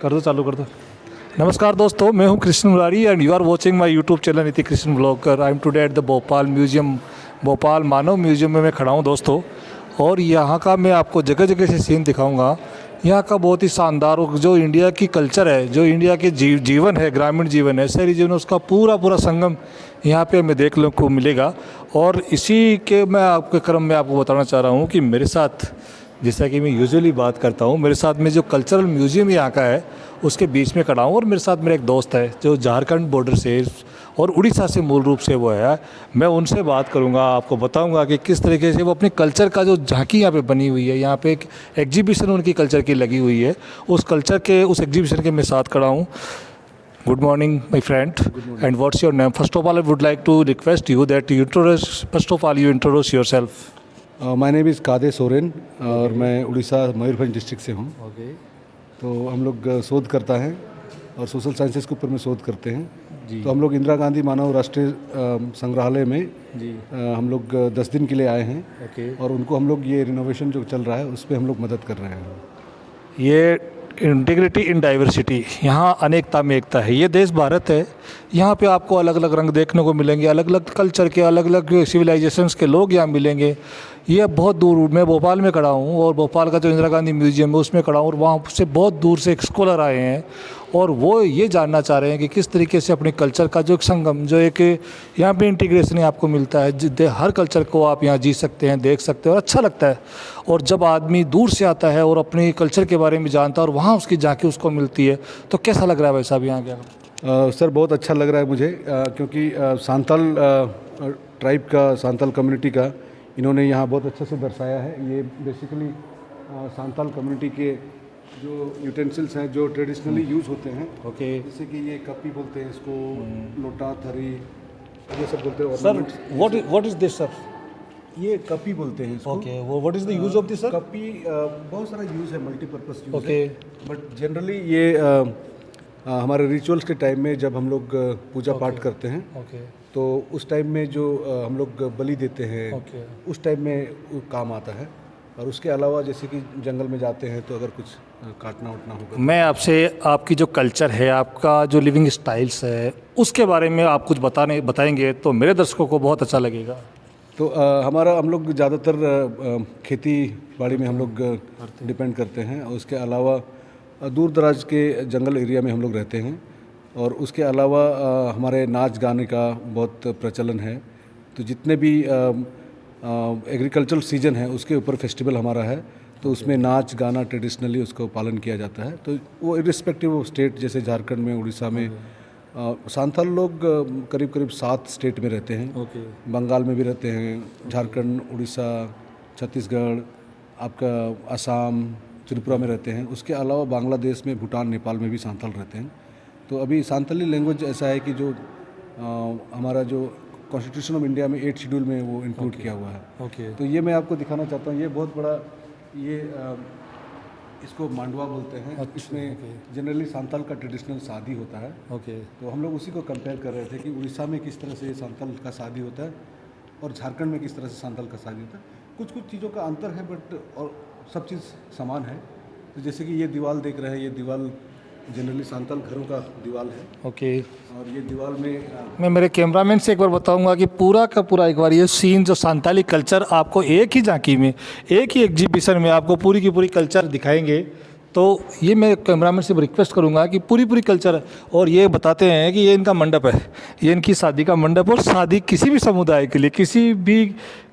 कर दो, चालू कर दो। नमस्कार दोस्तों, मैं हूं Krishna Murari and you are watching my YouTube channel Niti Krishna blogger. I am today at the Bhopal museum, Bhopal Manav museum में मैं खड़ा हूं दोस्तों। और यहाँ का मैं आपको जगह जगह से सीन दिखाऊंगा। यहाँ का बहुत ही शानदार और जो इंडिया की कल्चर है, जो इंडिया के जीवन है, ग्रामीण जीवन है, शहरी जीवन, उसका पूरा पूरा संगम यहाँ पे हमें देखने को मिलेगा। और इसी के मैं आपके क्रम में आपको बताना चाह रहा हूँ कि मेरे साथ, जैसा कि मैं यूजुअली बात करता हूँ, मेरे साथ में जो कल्चरल म्यूज़ियम यहाँ का है उसके बीच में खड़ा हूँ। और मेरे साथ मेरा एक दोस्त है जो झारखंड बॉर्डर से और उड़ीसा से मूल रूप से वो है। मैं उनसे बात करूँगा, आपको बताऊँगा कि किस तरीके से वो अपने कल्चर का जो झांकी यहाँ पे बनी हुई है, यहाँ पे एक एग्जीबिशन उनकी कल्चर की लगी हुई है, उस कल्चर के उस एग्जीबिशन के मैं साथ खड़ा हूँ। Good morning, my friend. And what's your name? First of all, I would like to request you that you introduce yourself. My name is Kade Soren और मैं उड़ीसा मयूरभंज डिस्ट्रिक्ट से हूँ। तो हम लोग शोध करता है और सोशल साइंसेस के ऊपर में शोध करते हैं। तो हम लोग इंदिरा गांधी मानव राष्ट्रीय संग्रहालय में हम लोग 10 दिन के लिए आए हैं। और उनको हम लोग ये रिनोवेशन जो चल रहा है उस पर हम लोग मदद कर रहे हैं। ये इंटीग्रिटी इन डाइवर्सिटी, यहाँ अनेकता में एकता है। ये देश भारत है, यहाँ पे आपको अलग अलग रंग देखने को मिलेंगे, अलग अलग कल्चर के, अलग अलग सिविलाइजेशंस के लोग यहाँ मिलेंगे। ये बहुत दूर, मैं भोपाल में खड़ा हूँ और भोपाल का जो इंदिरा गांधी म्यूजियम है उसमें खड़ा हूँ, और वहाँ से बहुत दूर से एक स्कॉलर आए हैं और वो ये जानना चाह रहे हैं कि किस तरीके से अपने कल्चर का जो एक संगम, जो एक यहाँ पे इंटीग्रेशन आपको मिलता है, हर कल्चर को आप यहाँ जी सकते हैं, देख सकते हैं और अच्छा लगता है। और जब आदमी दूर से आता है और अपने कल्चर के बारे में जानता है और वहाँ उसकी झांकी उसको मिलती है, तो कैसा लग रहा है भाई साहब यहाँ क्या? सर बहुत अच्छा लग रहा है मुझे, क्योंकि सांताल ट्राइब का, सांताल कम्युनिटी का इन्होंने यहाँ बहुत अच्छे से दर्शाया है। ये बेसिकली सांताल कम्युनिटी के जो यूटेंसिल्स हैं जो ट्रेडिशनली यूज़ होते हैं, जैसे कि ये कपी बोलते हैं इसको, लोटा, थरी, ये सब बोलते हैं। Sir what is this sir? ये कपी बोलते हैं इसको। ओके, वो what is the use of this sir? कपी बहुत सारा यूज़ है, मल्टीपर्पज़ यूज़ ओके। है। बट जनरली ये हमारे रिचुअल्स के टाइम में जब हम लोग पूजा पाठ करते हैं, तो उस टाइम में जो हम लोग बलि देते हैं, उस टाइम में वो काम आता है। और उसके अलावा जैसे कि जंगल में जाते हैं तो अगर कुछ काटना उटना होगा। मैं आपसे आपकी जो कल्चर है, आपका जो लिविंग स्टाइल्स है, उसके बारे में आप कुछ बताएंगे तो मेरे दर्शकों को बहुत अच्छा लगेगा। तो हम लोग ज़्यादातर खेती बाड़ी में हम लोग डिपेंड करते हैं, और उसके अलावा दूर दराज के जंगल एरिया में हम लोग रहते हैं। और उसके अलावा हमारे नाच गाने का बहुत प्रचलन है। तो जितने भी एग्रीकल्चरल सीजन है उसके ऊपर फेस्टिवल हमारा है, तो उसमें नाच गाना ट्रेडिशनली उसको पालन किया जाता है। तो वो इरिस्पेक्टिव ऑफ स्टेट, जैसे झारखंड में, उड़ीसा में सांथाल लोग करीब करीब 7 स्टेट में रहते हैं। बंगाल में भी रहते हैं, झारखंड, उड़ीसा, छत्तीसगढ़, आपका असम, त्रिपुरा में रहते हैं। उसके अलावा बांग्लादेश में, भूटान, नेपाल में भी सांथाल रहते हैं। तो अभी सांथाली लैंग्वेज ऐसा है कि जो हमारा जो कॉन्स्टिट्यूशन ऑफ इंडिया में 8 शेड्यूल में वो इंक्लूड किया हुआ है। तो ये मैं आपको दिखाना चाहता हूँ। ये बहुत बड़ा, ये इसको मांडवा बोलते हैं। इसमें जनरली सांथाल का ट्रेडिशनल शादी होता है। तो हम लोग उसी को कंपेयर कर रहे थे कि उड़ीसा में किस तरह से सांथाल का शादी होता है और झारखंड में किस तरह से सांथाल का शादी होता है। कुछ कुछ चीज़ों का अंतर है, बट और सब चीज़ समान है। तो जैसे कि ये दीवार देख रहे हैं, ये दीवार जनरली सांथाल घरों का दीवार है। और ये दीवार में मैं मेरे कैमरामैन से एक बार बताऊंगा कि पूरा का पूरा एक बार ये सीन, जो सांताली कल्चर आपको एक ही झांकी में, एक ही एग्जीबिशन में आपको पूरी की पूरी कल्चर दिखाएंगे। तो ये मैं कैमरामैन से रिक्वेस्ट करूंगा कि पूरी कल्चर, और ये बताते हैं कि ये इनका मंडप है, ये इनकी शादी का मंडप। और शादी किसी भी समुदाय के लिए, किसी भी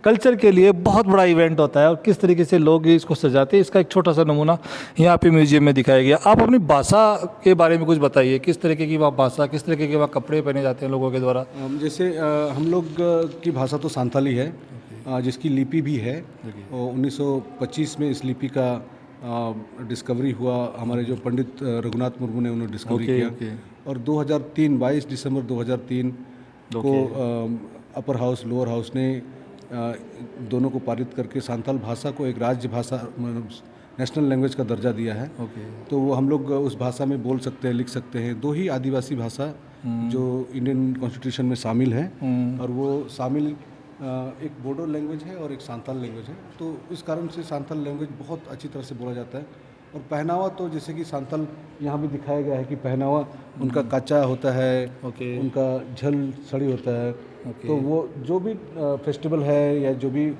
कल्चर के लिए बहुत बड़ा इवेंट होता है, और किस तरीके से लोग इसको सजाते हैं, इसका एक छोटा सा नमूना यहाँ पे म्यूजियम में दिखाया गया। आप अपनी भाषा के बारे में कुछ बताइए, किस तरीके की वहाँ भाषा, किस तरीके के वहाँ कपड़े पहने जाते हैं लोगों के द्वारा? जैसे हम लोग की भाषा तो सांथाली है, जिसकी लिपि भी है। और 1925 में इस लिपि का डिस्कवरी हुआ। हमारे जो पंडित रघुनाथ मुर्मू ने उन्होंने डिस्कवरी किया। और 2003 22 दिसंबर 2003 को अपर हाउस, लोअर हाउस ने दोनों को पारित करके सांथाल भाषा को एक राज्य भाषा, नेशनल लैंग्वेज का दर्जा दिया है। तो वो हम लोग उस भाषा में बोल सकते हैं, लिख सकते हैं। 2 ही आदिवासी भाषा जो इंडियन कॉन्स्टिट्यूशन में शामिल हैं, और वो शामिल एक बोडो लैंग्वेज है और एक सांथाल लैंग्वेज है। तो इस कारण से सांथाल लैंग्वेज बहुत अच्छी तरह से बोला जाता है। और पहनावा तो जैसे कि सांतल यहाँ भी दिखाया गया है कि पहनावा उनका कच्चा होता है, ओके। उनका झल सड़ी होता है। तो वो जो भी फेस्टिवल है या जो भी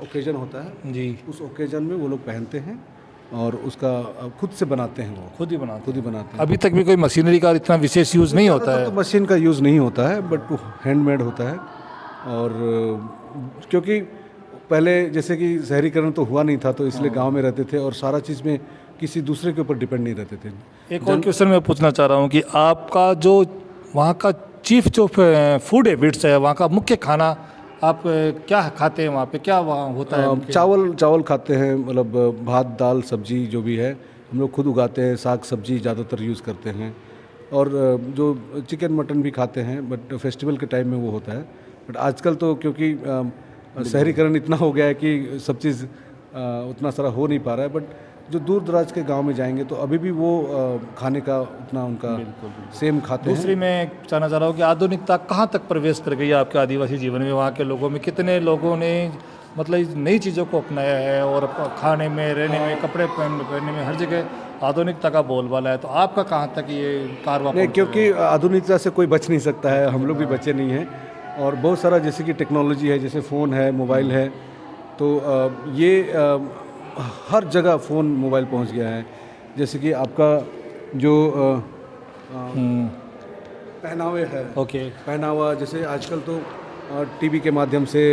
ओकेजन होता है जी, उस ओकेजन में वो लोग पहनते हैं और उसका खुद से बनाते हैं, वो खुद ही बनाते खुद ही बनाते हैं। अभी तक भी कोई मशीनरी का इतना विशेष यूज़ नहीं होता ज़्यादातर है। तो मशीन का यूज़ नहीं होता है, बट वो हैंडमेड होता है। और क्योंकि पहले जैसे कि शहरीकरण तो हुआ नहीं था, तो इसलिए गांव में रहते थे और सारा चीज़ में किसी दूसरे के ऊपर डिपेंड नहीं रहते थे। एक और क्वेश्चन मैं पूछना चाह रहा हूँ कि आपका जो वहाँ का चीफ जो फूड हैबिट्स है, वहाँ का मुख्य खाना आप क्या खाते हैं, वहाँ पे क्या वहाँ होता है? चावल खाते हैं, मतलब भात दाल सब्जी जो भी है हम लोग खुद उगाते हैं। साग सब्जी ज़्यादातर यूज़ करते हैं और जो चिकन मटन भी खाते हैं, बट फेस्टिवल के टाइम में वो होता है। बट आजकल तो क्योंकि शहरीकरण इतना हो गया है कि सब चीज़ उतना सारा हो नहीं पा रहा है, बट जो दूर दराज के गांव में जाएंगे तो अभी भी वो खाने का उतना उनका सेम खाते हैं। दूसरी मैं जानना चाह रहा हूँ कि आधुनिकता कहाँ तक प्रवेश कर गई है आपके आदिवासी जीवन में? वहाँ के लोगों में कितने लोगों ने मतलब नई चीज़ों को अपनाया है और खाने में, रहने में, कपड़े पहनने में हर जगह आधुनिकता का बोलबाला है, तो आपका कहाँ तक ये कारवा? नहीं, क्योंकि आधुनिकता से कोई बच नहीं सकता है, हम लोग भी बचे नहीं हैं। और बहुत सारा जैसे कि टेक्नोलॉजी है, जैसे फ़ोन है, मोबाइल है, तो ये हर जगह फ़ोन मोबाइल पहुंच गया है। जैसे कि आपका जो पहनावे है, ओके। पहनावा जैसे आजकल तो टीवी के माध्यम से,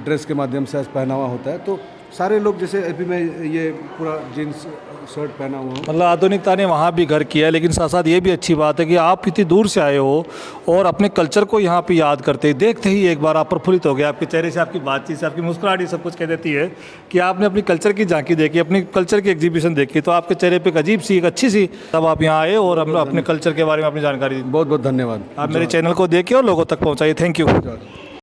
ड्रेस के माध्यम से आज पहनावा होता है। तो सारे लोग, जैसे अभी मैं ये पूरा जीन्स शर्ट पहना हुआ हूँ। मतलब आधुनिकता ने वहाँ भी घर किया है, लेकिन साथ साथ ये भी अच्छी बात है कि आप इतनी दूर से आए हो और अपने कल्चर को यहाँ पे याद करते ही देखते ही एक बार आप प्रफुल्लित हो गए। आपके चेहरे से, आपकी बातचीत से, आपकी मुस्कुराहट ही सब कुछ कह देती है कि आपने अपनी कल्चर की झांकी देखी, अपनी कल्चर की एग्जीबिशन देखी, तो आपके चेहरे पर एक अजीब सी, एक अच्छी सी, तब आप यहाँ आए और हम अपने कल्चर के बारे में अपनी जानकारी दी। बहुत बहुत धन्यवाद। आप मेरे चैनल को देखिए और लोगों तक पहुँचाइए। Thank you.